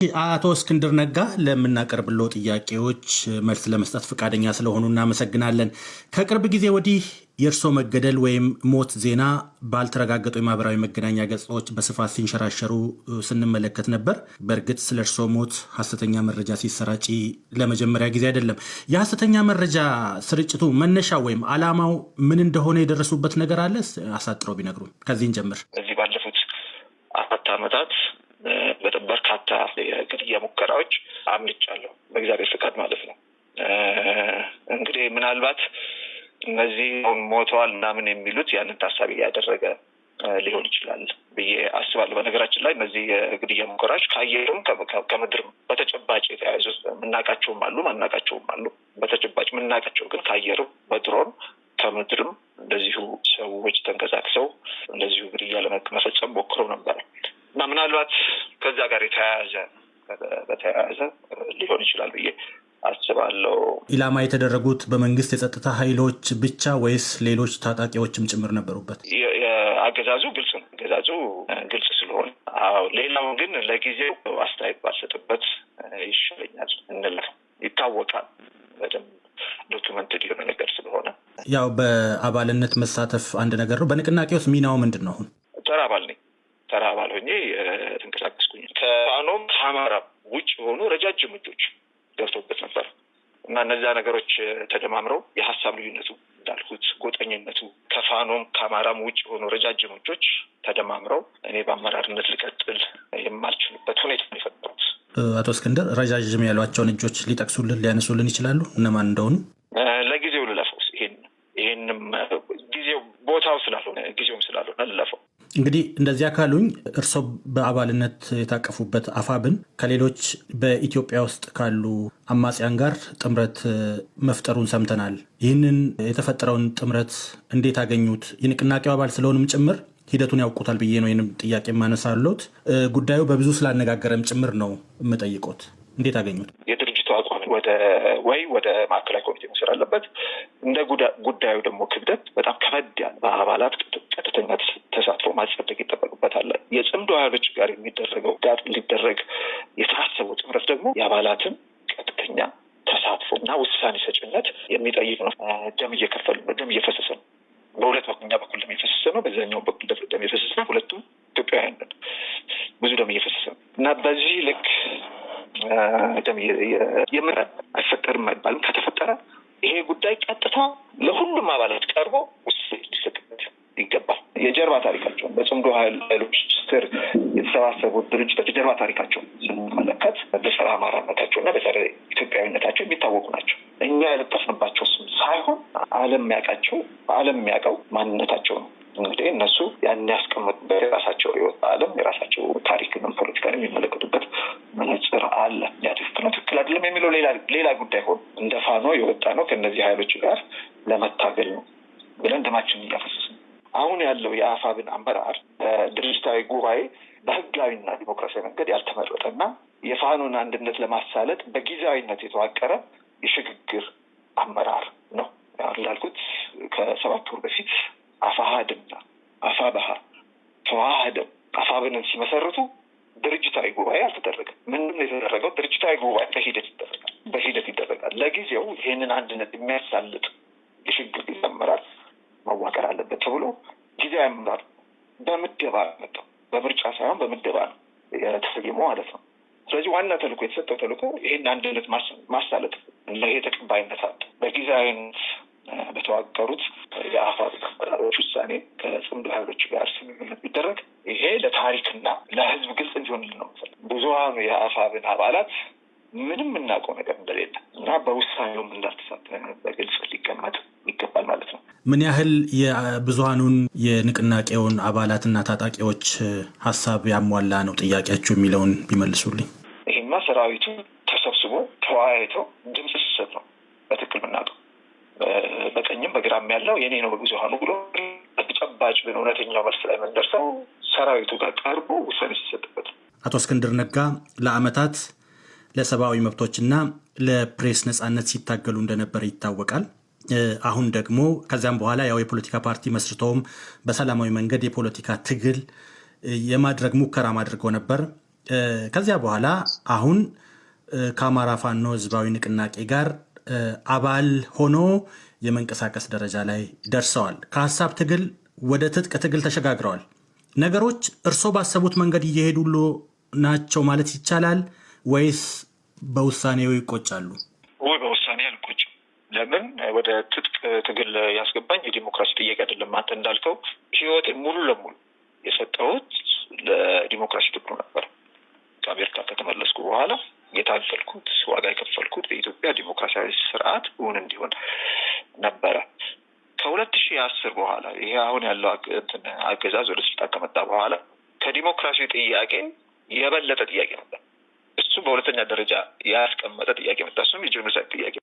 አቶ እስክንድር ነጋ ለምናቀርብለው ጥያቄዎች መልስ ለመስጠት ፈቃደኛ ስለሆኑ እናመሰግናለን። ከቅርብ ጊዜ ወዲህ የእርሶ መገደል ወይም ሞት ዜና ባልተረጋገጡ የማህበራዊ መገናኛ ገጾች በስፋት ሲንሸራሸሩ ስንመለከት ነበር። በእርግጥ ስለ እርሶ ሞት ሐሰተኛ መረጃ ሲሰራጭ ለመጀመሪያ ጊዜ አይደለም። የሐሰተኛ መረጃ ስርጭቱ መነሻ ወይም ዓላማው ምን እንደሆነ የደረሱበት ነገር አለ? አሳጥረው ቢነግሩን። ከዚህን ጀምር። እዚህ ባለፉት 4 ዓመታት በርካታ የግድያ ሙከራዎች አምልጫለሁ፣ በእግዚአብሔር ፍቃድ ማለት ነው። እንግዲህ ምናልባት እነዚህ ሞተዋል ምናምን የሚሉት ያንን ታሳቢ ያደረገ ሊሆን ይችላል ብዬ አስባለሁ። በነገራችን ላይ እነዚህ የግድያ ሙከራዎች ከአየሩም ከምድርም በተጨባጭ የተያያዙ የምናውቃቸውም አሉ፣ ማናውቃቸውም አሉ። በተጨባጭ የምናውቃቸው ግን ከአየሩ በድሮን ከምድርም እንደዚሁ ሰዎች ተንቀሳቅሰው እንደዚሁ ግድያ ለመፈጸም ሞክረው ነበረ እና ምናልባት ከዛ ጋር በተያያዘ ሊሆን ይችላል ብዬ አስባለሁ። ኢላማ የተደረጉት በመንግስት የጸጥታ ኃይሎች ብቻ ወይስ ሌሎች ታጣቂዎችም ጭምር ነበሩበት? አገዛዙ ግልጽ ስለሆነ፣ ሌላው ግን ለጊዜው አስተያየት ባልሰጥበት ይሻለኛል እንላለን። ይታወቃል በደንብ ዶክመንትድ የሆነ ነገር ስለሆነ። ያው በአባልነት መሳተፍ አንድ ነገር ነው። በንቅናቄ ውስጥ ሚናው ምንድን ነው? አሁን ተራ አባል ሆኜ ተንቀሳቀስኩኝ። ከፋኖም ከአማራ ውጭ የሆኑ ረጃጅም እጆች ገብቶበት ነበር እና እነዚያ ነገሮች ተደማምረው የሀሳብ ልዩነቱ እንዳልኩት ጎጠኝነቱ ከፋኖም ከአማራም ውጭ የሆኑ ረጃጅም እጆች ተደማምረው እኔ በአመራርነት ልቀጥል የማልችልበት ሁኔታ ነው የፈጠሩት። አቶ እስክንድር ረጃጅም ያሏቸውን እጆች ሊጠቅሱልን ሊያነሱልን ይችላሉ? እነማን እንደሆኑ? ለጊዜው ልለፈው። ይሄንም ጊዜው ቦታው ጊዜውም ስላልሆነ ልለፈው። እንግዲህ እንደዚያ ካሉኝ እርስዎ በአባልነት የታቀፉበት አፋብን ከሌሎች በኢትዮጵያ ውስጥ ካሉ አማጽያን ጋር ጥምረት መፍጠሩን ሰምተናል። ይህንን የተፈጠረውን ጥምረት እንዴት አገኙት? የንቅናቄው አባል ስለሆኑም ጭምር ሂደቱን ያውቁታል ብዬ ነው ይህንም ጥያቄ ማነሳሎት። ጉዳዩ በብዙ ስላነጋገረም ጭምር ነው የምጠይቆት። እንዴት አገኙት? የድርጅቱ አቋም ወደ ማዕከላዊ ኮሚቴ መሰር አለበት። እንደ ጉዳዩ ደግሞ ክብደት በጣም ከበድ ያለ በአባላት ቀጥተኛ ተሳትፎ ማጸደቅ ይጠበቅበታል። የጽምዶ ኃይሎች ጋር ሊደረግ የታሰበው ጥምረት ደግሞ የአባላትን ቀጥተኛ ተሳትፎ እና ውሳኔ ሰጭነት የሚጠይቅ ነው። ደም እየፈሰሰ ነው። በሁለት በኩል ደም እየፈሰሰ ነው፣ በዛኛው በኩል ደም እየፈሰሰ ነው። ሁለቱም ኢትዮጵያውያን ነን። ብዙ ደም እየፈሰሰ ነው እና በዚህ ልክ ደም አይፈጠርም አይባልም። ከተፈጠረ ይሄ ጉዳይ ቀጥታ ለሁሉም አባላት ቀርቦ ውሳኔ ሊሰጥበት ይገባል። የጀርባ ታሪካቸውን በጽምዶ ኃይሎች ስር የተሰባሰቡት ድርጅቶች የጀርባ ታሪካቸውን ስንመለከት በጸረ አማራነታቸው እና በጸረ ኢትዮጵያዊነታቸው የሚታወቁ ናቸው። እኛ የለጠፍንባቸው ስም ሳይሆን ዓለም የሚያውቀው ማንነታቸው ነው። እንግዲህ እነሱ ያን ያስቀመጡበት የራሳቸው ህይወት ዓለም የራሳቸው ታሪክንም ፖለቲካን የሚመለከቱበት መነጽር አለ። ያ ትክክል አይደለም የሚለው ሌላ ጉዳይ ሆኖ እንደ ፋኖ የወጣ ነው ከእነዚህ ኃይሎች ጋር ለመታገል ነው ብለን ደማችንን እያፈሰስን። አሁን ያለው የአፋብን አመራር ድርጅታዊ ጉባኤ በህጋዊና ዲሞክራሲያዊ መንገድ ያልተመረጠና የፋኖን አንድነት ለማሳለጥ በጊዜያዊነት የተዋቀረ የሽግግር አመራር ነው። እንዳልኩት ከ7 ወር በፊት አፋሃድና አፋባሃ ተዋህደው አፋብንን ሲመሰርቱ ድርጅታዊ ጉባኤ አልተደረገም። ምንም የተደረገው ድርጅታዊ ጉባኤ በሂደት ይደረጋል። ለጊዜው ይህንን አንድነት የሚያሳልጥ የሽግግር አመራር መዋቀር አለበት ተብሎ ጊዜያዊ አመራር በምደባ መጣው። በምርጫ ሳይሆን በምደባ ነው የተሰየመው ማለት ነው። ስለዚህ ዋና ተልዕኮ የተሰጠው ተልዕኮ ይህን አንድነት ማሳለጥ ነው። ተቀባይነት አለ። በጊዜያዊነት በተዋቀሩት የአፋብ አመራሮች ውሳኔ ከጽምዶ ኃይሎች ጋር ስምምነት ቢደረግ ይሄ ለታሪክና ለህዝብ ግልጽ እንዲሆንልን ነው። ብዙሃኑ የአፋብን አባላት ምንም የምናውቀው ነገር እንደሌለ እና በውሳኔውም እንዳልተሳተፈ በግልጽ ሊቀመጥ ይገባል ማለት ነው። ምን ያህል የብዙሃኑን የንቅናቄውን አባላትና ታጣቂዎች ሀሳብ ያሟላ ነው ጥያቄያቸው የሚለውን ቢመልሱልኝ። ይሄማ ሰራዊቱ ተሰብስቦ ተወያይቶ ድምጽ ሲሰጥ ነው በትክክል የምናውቀው። በቀኝም በግራም ያለው የኔ ነው በብዙሃኑ ብሎ ተጨባጭ በእውነተኛው መልስ ላይ መንደርሰው ሰራዊቱ ጋር ቀርቦ ውሳኔ ሲሰጥበት። አቶ እስክንድር ነጋ ለዓመታት ለሰብአዊ መብቶችና ለፕሬስ ነጻነት ሲታገሉ እንደነበረ ይታወቃል። አሁን ደግሞ ከዚያም በኋላ ያው የፖለቲካ ፓርቲ መስርተውም በሰላማዊ መንገድ የፖለቲካ ትግል የማድረግ ሙከራ አድርገው ነበር። ከዚያ በኋላ አሁን ከአማራ ፋኖ ህዝባዊ ንቅናቄ ጋር አባል ሆኖ የመንቀሳቀስ ደረጃ ላይ ደርሰዋል። ከሀሳብ ትግል ወደ ትጥቅ ትግል ተሸጋግረዋል። ነገሮች እርሶ ባሰቡት መንገድ እየሄዱሎ ናቸው ማለት ይቻላል ወይስ በውሳኔው ይቆጫሉ? ወይ በውሳኔ አልቆጭም። ለምን ወደ ትጥቅ ትግል ያስገባኝ የዲሞክራሲ ጥያቄ አይደለም። አንተ እንዳልከው ህይወቴን ሙሉ ለሙሉ የሰጠሁት ለዲሞክራሲ ትግሉ ነበር። ከአሜሪካ ከተመለስኩ በኋላ የታገልኩት ዋጋ የከፈልኩት በኢትዮጵያ ዲሞክራሲያዊ ስርዓት እውን እንዲሆን ነበረ። ከ2010 በኋላ ይሄ አሁን ያለው አገዛዝ ወደ ስልጣን ከመጣ በኋላ ከዲሞክራሲ ጥያቄ የበለጠ ጥያቄ ነበር። እሱ በሁለተኛ ደረጃ ያስቀመጠ ጥያቄ መጣ። እሱም የጄኖሳይድ ጥያቄ